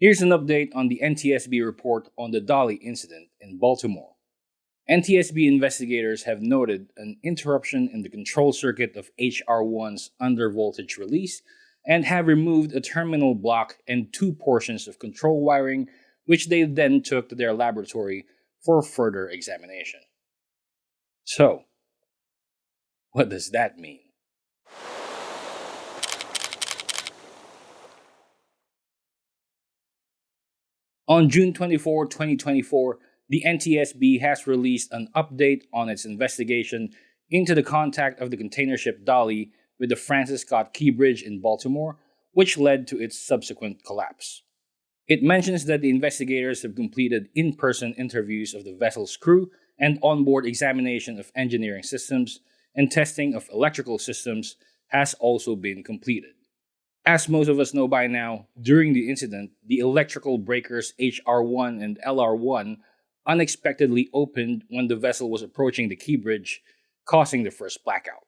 Here's an update on the NTSB report on the Dali incident in Baltimore. NTSB investigators have noted an interruption in the control circuit of HR1's undervoltage release and have removed a terminal block and two portions of control wiring, which they then took to their laboratory for further examination. So, what does that mean? On June 24, 2024, the NTSB has released an update on its investigation into the contact of the container ship Dali with the Francis Scott Key Bridge in Baltimore, which led to its subsequent collapse. It mentions that the investigators have completed in-person interviews of the vessel's crew and onboard examination of engineering systems, and testing of electrical systems has also been completed. As most of us know by now, during the incident, the electrical breakers HR1 and LR1 unexpectedly opened when the vessel was approaching the key bridge, causing the first blackout.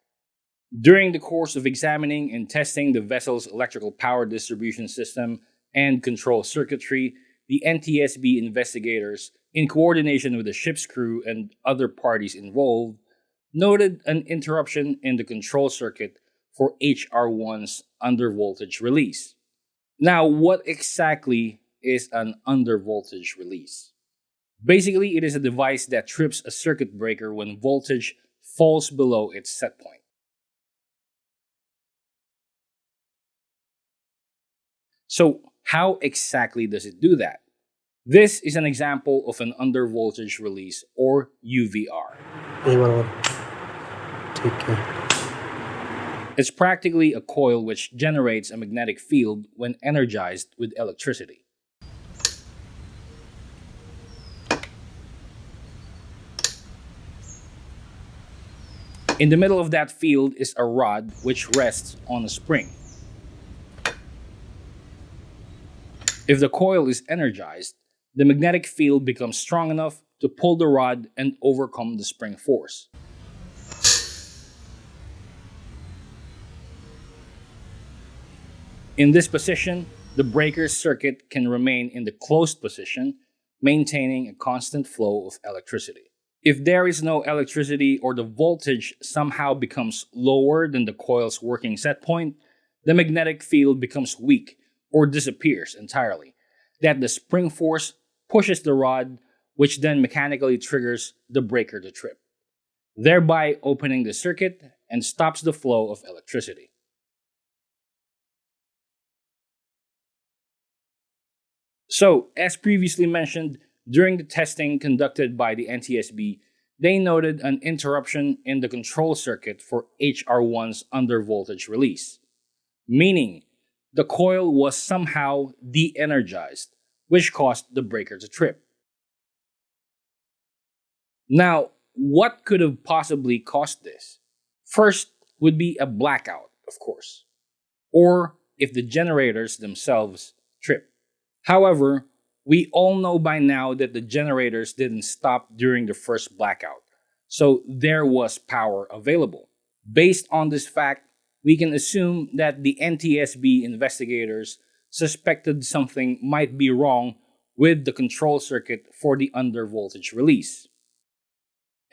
During the course of examining and testing the vessel's electrical power distribution system and control circuitry, the NTSB investigators, in coordination with the ship's crew and other parties involved, noted an interruption in the control circuit for HR1's undervoltage release. Now, what exactly is an undervoltage release? Basically, it is a device that trips a circuit breaker when voltage falls below its set point. So, how exactly does it do that? This is an example of an undervoltage release, or UVR. It's practically a coil which generates a magnetic field when energized with electricity. In the middle of that field is a rod which rests on a spring. If the coil is energized, the magnetic field becomes strong enough to pull the rod and overcome the spring force. In this position, the breaker circuit can remain in the closed position, maintaining a constant flow of electricity. If there is no electricity or the voltage somehow becomes lower than the coil's working set point, the magnetic field becomes weak or disappears entirely. That the spring force pushes the rod, which then mechanically triggers the breaker to trip, thereby opening the circuit and stops the flow of electricity. So, as previously mentioned, during the testing conducted by the NTSB, they noted an interruption in the control circuit for HR1's undervoltage release, meaning the coil was somehow de-energized, which caused the breaker to trip. Now, what could have possibly caused this? First would be a blackout, of course, or if the generators themselves trip. However, we all know by now that the generators didn't stop during the first blackout, so there was power available. Based on this fact, we can assume that the NTSB investigators suspected something might be wrong with the control circuit for the undervoltage release.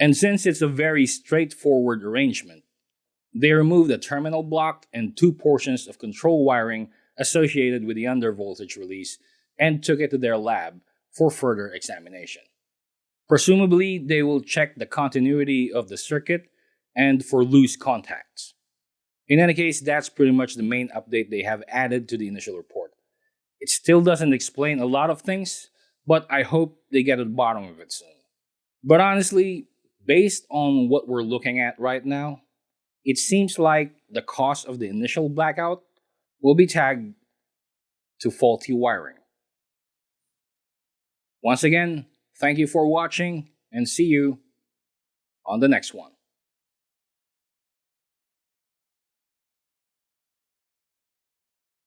And since it's a very straightforward arrangement, they removed a terminal block and two portions of control wiring associated with the undervoltage release and took it to their lab for further examination. Presumably, they will check the continuity of the circuit and for loose contacts. In any case, that's pretty much the main update they have added to the initial report. It still doesn't explain a lot of things, but I hope they get to the bottom of it soon. But honestly, based on what we're looking at right now, it seems like the cause of the initial blackout will be tagged to faulty wiring. Once again, thank you for watching and see you on the next one.